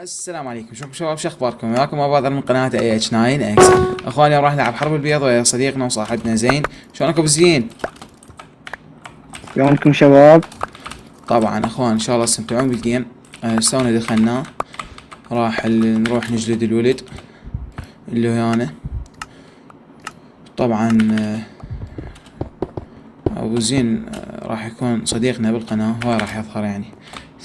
السلام عليكم، شلونكم شباب؟ شو اخباركم؟ معاكم ابو بدر من قناه اي اتش 9 اكس. اخواني راح نلعب حرب البيض ويا صديقنا وصاحبنا زين. شلونكم ابو زين؟ شلونكم شباب؟ طبعا اخوان ان شاء الله تستمتعون بالجيم. تونا دخلناه. راح نروح نجلد الولد اللي ويانا. طبعا ابو زين راح يكون صديقنا بالقناه، هو راح يظهر يعني.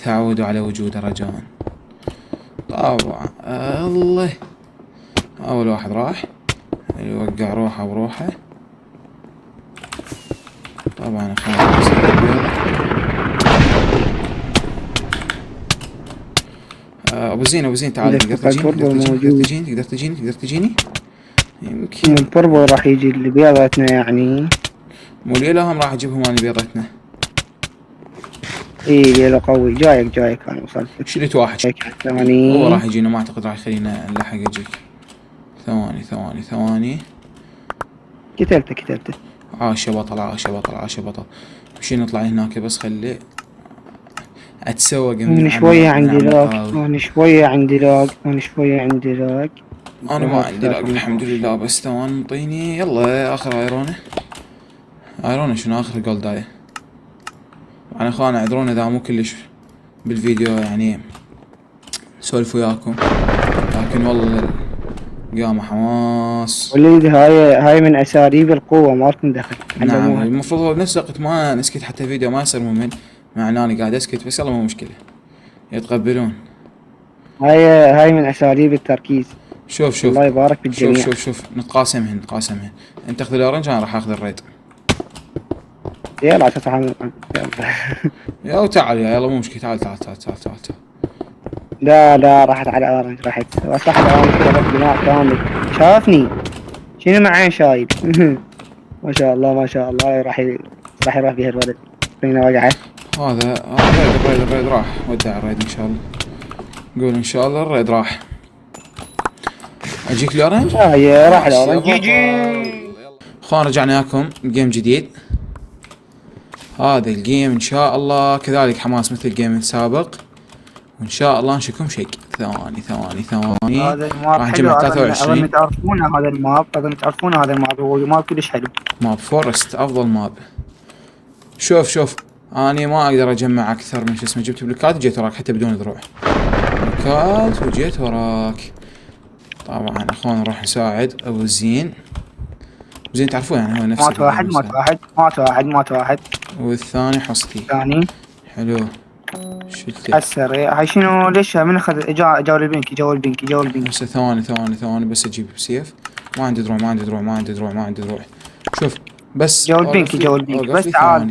تعودوا على وجوده رجاء. طبعا الله، اول واحد راح يوقع روحه بروحه. طبعا اخوان ابو زين تعال، تقدر تجيني يمكن. البربل راح يجي اللي بيضتنا يعني. مو ليلهم راح اجيبهم انا بيضتنا. اي ليلة قوي، جايك انا وصلت. شلت واحد ثاني هو راح يجينا، ما اعتقد راح يخلينا نلحق يجيك. ثواني. قتلته. عاش يا بطل. مشي نطلع هناك، بس خلي اتسوق من شوية عندي لاج، انا شوية عندي لاج. انا ما عندي لاج الحمد لله، بس ثواني انطيني. يلا اخر ايرونه شنو اخر جولداية. انا اخوان اعذرونا اذا مو كلش بالفيديو يعني سولف وياكم، لكن والله قام حماس. وليد هاي من اساليب القوة، مالكم دخل. نعم، المفروض هو بنفس الوقت ما نسكت حتى الفيديو ما يصير ممل، مع اني قاعد اسكت، بس يلا مو مشكلة يتقبلون. هاي من اساليب التركيز. شوف الله يبارك بالجميع. شوف نتقاسمهن. انت اخذ الاورنج، انا راح اخذ الريد. يلا اساس يا تعال يلا مو مشكلة، تعال. لا راحت على اورنج، راحت صح اورنج بناء كامل. شافني شنو معين شايب. ما شاء الله راح يروح بها الولد. فينا وقعه. هذا الريد راح ودع الريد ان شاء الله. قول ان شاء الله الريد راح. اجيك الاورنج. راح الاورنج. جي اخوان رجعنا لكم بجيم جديد. هذا الجيم ان شاء الله كذلك حماس مثل الجيم السابق، وان شاء الله نشوفكم شيء. ثواني. هذا الماب راح حلو. نجمع 23. اظن تعرفون هذا الماب هو ماب كلش حلو. ماب فورست افضل ماب. شوف اني ما اقدر اجمع اكثر من شو اسمه. جبت بلوكات وجيت وراك حتى بدون ذروع. بلوكات وجيت وراك. طبعا اخوان نروح نساعد ابو زين. تعرفون يعني هو نفس مات واحد. والثاني حصتي. ثاني حلو. شلته. السر هاي شنو؟ ليش من اخذ جاول البنك. هسه ثواني بس اجيب بسيف. ما عندي دروع. شوف بس جاول البنك بس تعال.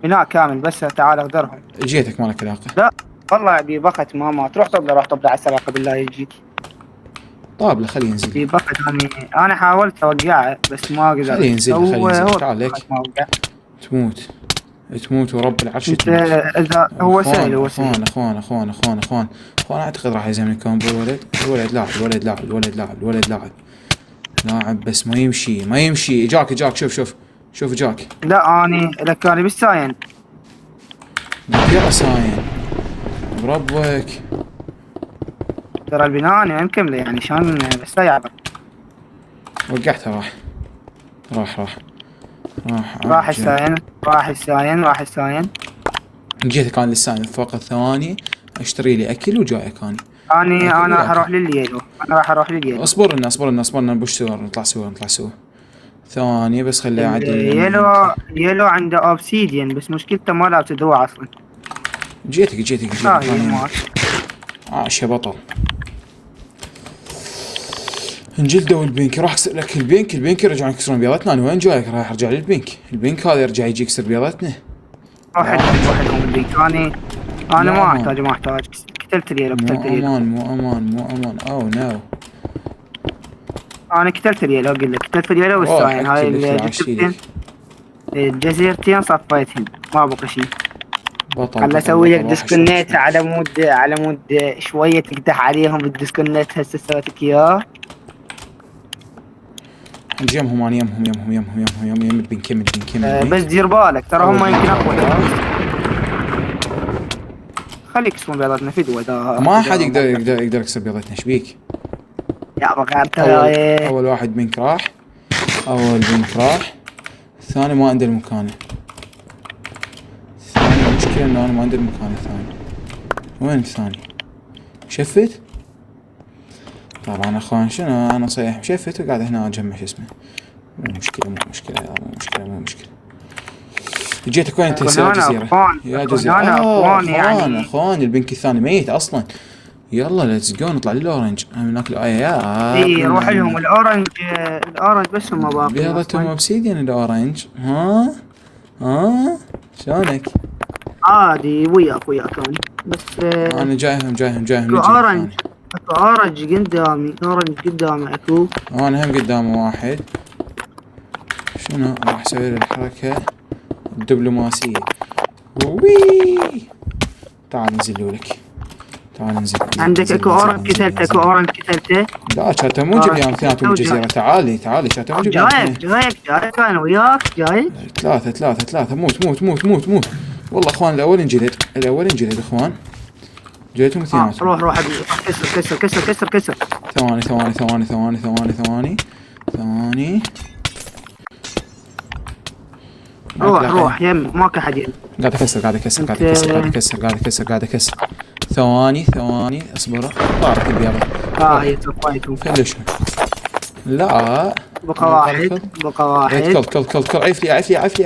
بناء كامل بس تعال اقدرهم. جيتك مالك علاقة. لا والله ابي بخت ما مات. روح طبله على السلاقه بالله يجيك. طابله خليه ينزل. في بخت انا حاولت اوقعه بس ما قدرت. خليه ينزل تعال لك. تموت ورب العرش تموت. اذا هو سهل. اخوان اعتقد راح يزمن الكومبو. الولد لاعب لاعب بس ما يمشي. جاك شوف جاك. لا اني ذكرني بالساين. يا ساين بربك. ترى البناء انا مكمله يعني شلون بس لا يعبر. وقعته راح الساين. جيت كان للساين فوق ثواني اشتري لي اكل وجايك انا راح اروح لليلو. اصبرنا نبش سوا. نطلع سوا. ثواني بس خليه اعدل. يلو عنده اوبسيديان بس مشكلته ما لابس دروع اصلا. جيتك عاش يا بطل. نجلدوا البنك. راح اكسر لك البنك يرجعون يكسرون بيضتنا. انا وين جايك؟ راح ارجع للبنك هذا يرجع يجي يكسر بيضتنا. واحد البنك. انا ما احتاج. قتلت اليلو. مو امان. او نو. انا قتلت اليلو والساين. هاي الجزيرتين صفيتهم ما بقى شيء. خل اسوي لك ديسكونيت على مود شويه تقدح عليهم بالديسكونيت. هسه سويتك اياه. يمهم البنك. بس دير بالك ترى هم يمكن اقوى. خليك يكسبون بيضتنا فدوه اذا ما حد يقدر يكسر بيضتنا. ايش بيك؟ يا بغارت اول واحد منك راح. الثاني ما عنده المكان. الثاني المشكلة انه انا ما عندي المكان الثاني. وين الثاني؟ شفت؟ طبعا اخوان شنو انا صيح مشفت وقاعد هنا اجمع شو اسمه. مو مشكلة. جيتك وين انت يا جزيرة؟ يا جزيرة. اخوان البنك الثاني ميت اصلا. يلا ليتس جو نطلع للاورنج ناكل اي روح لهم الاورنج بس هم باقي بيضتهم اوبسيديان الاورنج. ها شلونك؟ عادي وياك انا بس انا جايهم اورنج قدامي اكو انا هم قدامي واحد. شنو راح اسوي له الحركة الدبلوماسية. وي تعال ننزل لك. عندك اكو اورنج كتلته لا شاتا مو جيب لي اثنيناتهم الجزيرة. تعالي شاتا مو جيب جايك انا وياك جايك. ثلاثة موت. والله اخوان الاول انجلد اخوان. جيتهم اثنيناتهم. روح كسر. ثواني. روح يم ماكو حد يم. قاعد اكسر. ثواني اصبر. طارت البيضة. هي صفيتهم. فلشنا. لا بقى واحد. كل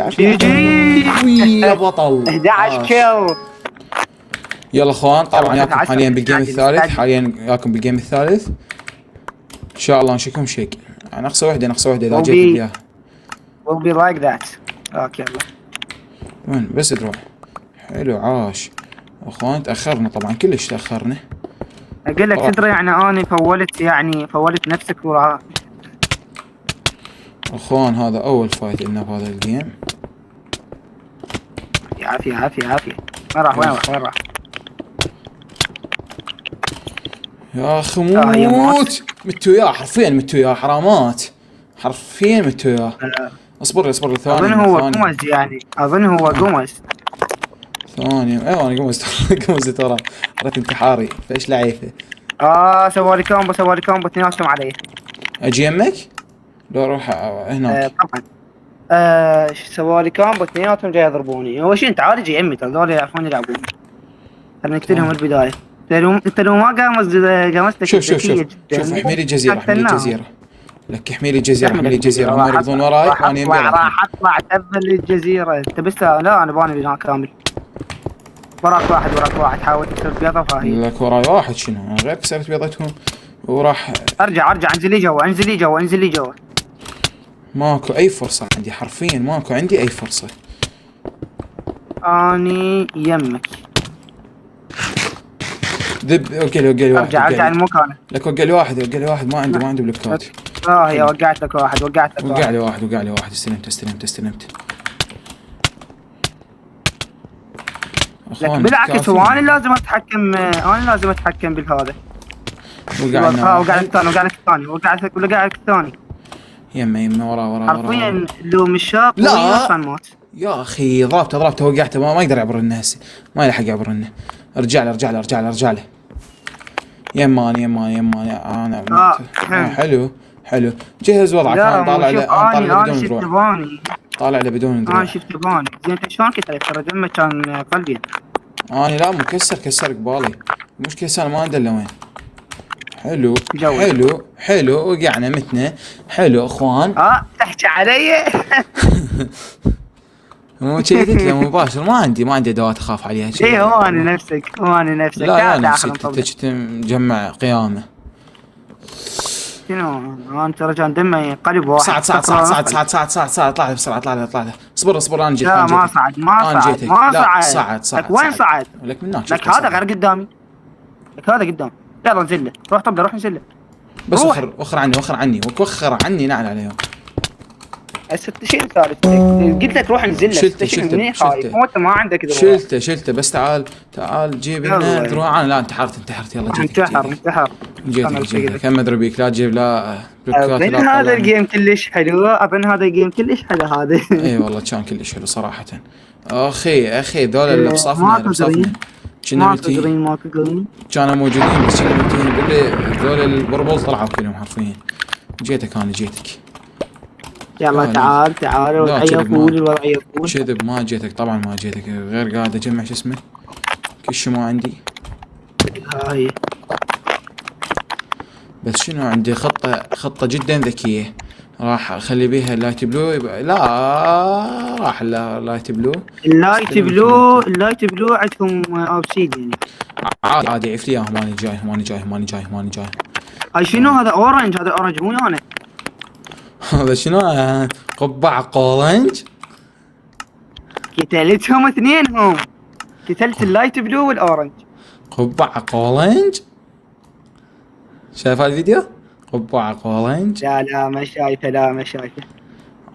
عفلي. يجي يا بطل 11 كيل. يلا اخوان طبعا ياكم حاليا بالجيم الثالث. ان شاء الله نشكم شيك. انا نقصه واحدة اذا جيت اياها. will be like that. اوكي يلا. وين بس تروح. حلو عاش اخوان. تاخرنا طبعا كلش تاخرنا. اقول لك تدري يعني انا فولت نفسك ورا. اخوان هذا اول فايت لنا بهذا الجيم. عافية وين راح يا اخي موت. متو يا حرفيا حرامات. اصبر ثواني. اظن هو قمز ثواني. ايوه انا قمز ترى. رحت انتحاري فايش لعيفه. سوالي كومبو اثنيناتهم علي. اجي يمك لو اروح هناك. طبعا سوالي كومبو اثنيناتهم جاي يضربوني. اول شيء تعال جي عمي هذول يعرفون يلعبون. خلينا نقتلهم من البدايه. انت لو ما قامت شوف احمي الجزيره. لك احمي الجزيره هم يركضون وراي وانا يمي راح اطلع تبل الجزيره. انت بس لا انا باني بناء كامل. وراك واحد حاول تكسر بيضه فهي لك وراي واحد. شنو انا غير كسرت بيضتهم وراح ارجع انزل لي جوا. ماكو اي فرصه عندي حرفيا ماكو عندي اي فرصه. اني يمك ذب. اوكي واحد. ارجع المكان. لك وقع لي واحد ما عنده بلوكات. هي وقعت لك واحد. وقع لي واحد. استلمت. بالعكس هو انا لازم اتحكم بالهذا. وقعت الثاني. يمه ورا حرفيا لو مش شاط لا مات. يا اخي ضربته وقعته ما يقدر يعبر لنا هسه. ما يلحق يعبر لنا. ارجع له. يماني انا حلو. جهز وضعك. انا طالع له بدون دروع. انا شفت باني زين. شلون كتلت ترى دمه كان قلبي. انا لا كسر قبالي. المشكله انا ما عنده الا وين. حلو وقعنا متنا. حلو اخوان. تحكي علي. مو شيء قلت له مباشر. ما عندي ادوات اخاف عليها شيء. هو انا نفسك. لا نفسك تجمع قيامه. شنو انت رجال دمه قلب واحد. صعد اطلع بسرعه. اصبر انا جيت. لا ما صعد. لك وين صعد؟ لك من هناك. لك هذا غير قدامي. لك هذا قدام. يلا انزل له. روح نزل له. بس وخر عني نعل عليهم. هسه شيل ثالث. قلت لك روح انزل له. شلته هو انت ما عندك دروع. شلته بس تعال جيب لنا دروع. لا انتحرت. يلا جيت. انتحر. جيت كم ادري بيك. لا تجيب لا بلوكات. هذا الجيم كلش حلو. اي والله كان كلش حلو صراحه. اخي ذول اللي بصفنا كنا ماكو جرين ماكو جرين. كانوا موجودين بس كنا ملتهين باللي ذول البربل طلعوا كلهم حرفيا. جيتك انا جيتك. يلا تعال تعال الوضع يقول الوضع يقول. كذب ما جيتك طبعا ما جيتك غير قاعد اجمع شو اسمه كل شيء ما عندي. هاي بس شنو عندي خطة جدا ذكية راح اخلي بيها اللايت بلو لا راح اللايت بلو. اللايت بلو عندهم اوبسيديان عادي عرفت اياهم. ماني جاي. هاي شنو هذا اورنج؟ هذا اورنج مو انا. هذا شنو قبعة اورنج. قتلتهم اثنينهم. قتلت اللايت بلو والاورنج. قبعة اورنج. شايف الفيديو؟ قبعة اورنج. لا ما شايفه.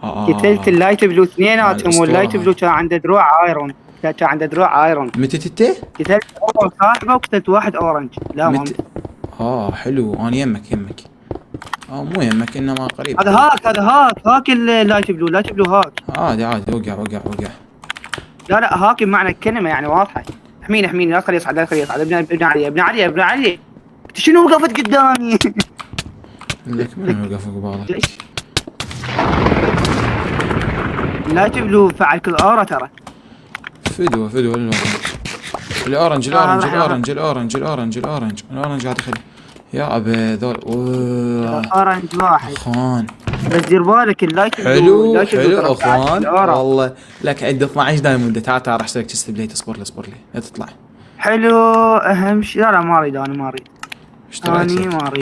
قتلت اللايت بلو اثنيناتهم واللايت بلو كان عنده دروع ايرون. متى تتي؟ قتلت اول صاحبه وقتلت واحد اورنج. لا ما حلو. انا يمك مو يمك انما قريب. هذا هاك اللايت بلو هاك. عادي وقع. لا هاك بمعنى الكلمه يعني واضحه. احميني لا تخليه يصعد ابن علي شنو وقفت قدامي؟ لك من وقف قبالك؟ لا تبلو فعل كل اورا ترى. فدوه الاورنج قاعد يخلي يا ابي ذول. اورنج واحد اخوان بس دير بالك اللايت حلو اخوان والله. لك عندي 12 دايموند. تعال راح اشترك تست بليت. اصبر لي لا تطلع. حلو اهم شيء. لا ما اريد انا ما اريد.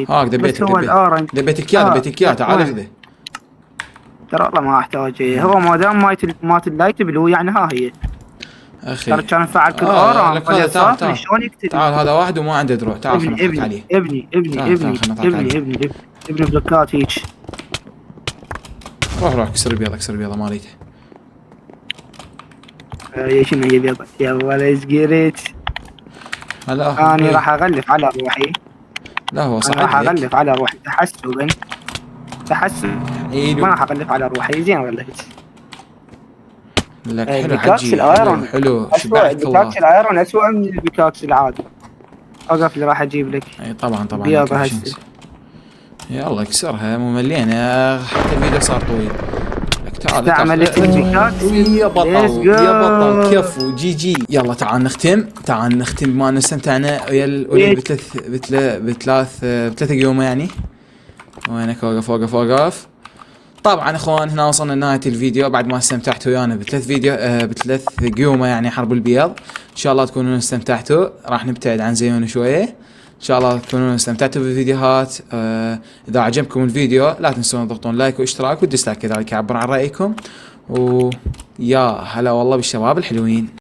هاك دبيتك اياه تعال اخذه. ترى والله ما احتاج. هو ما دام مات اللايت بلو يعني ها هي اخي ترى كان فعل كل اورا. شلون يقتل؟ تعال هذا واحد وما عنده دروع. تعال خلنا نضحك عليه. ابني بلوكات هيك. روح كسر البيضة ما اريده. شنو هي بيضة يا ولد قريت. انا راح اغلف على روحي. لا هو صعب. راح اغلف على روحي تحسب ما راح اغلف على روحي. زين غلفت لك. حلو بيكاكس الايرون. حلو بيكاكس الايرون اسوء من البيكاكس العادي. اوقف اللي راح اجيب لك. اي طبعا بيضة هسه. يلا اكسرها مو مليانه. حتى الفيديو صار طويل. استعملت البيكاكس يا بطل كفو جي. يلا تعال نختم بما استمتعنا ويا بثلاث قيومه يعني. وينك وقف. طبعا اخوان هنا وصلنا لنهايه الفيديو بعد ما استمتعتوا ويانا بثلاث قيومه يعني حرب البيض. ان شاء الله تكونوا استمتعتوا. راح نبتعد عن زيون شويه. ان شاء الله تكونوا استمتعتوا بالفيديوهات. اذا عجبكم الفيديو لا تنسون تضغطون لايك واشتراك والديسلايك كذلك يعبر عن رايكم. ويا هلا والله بالشباب الحلوين.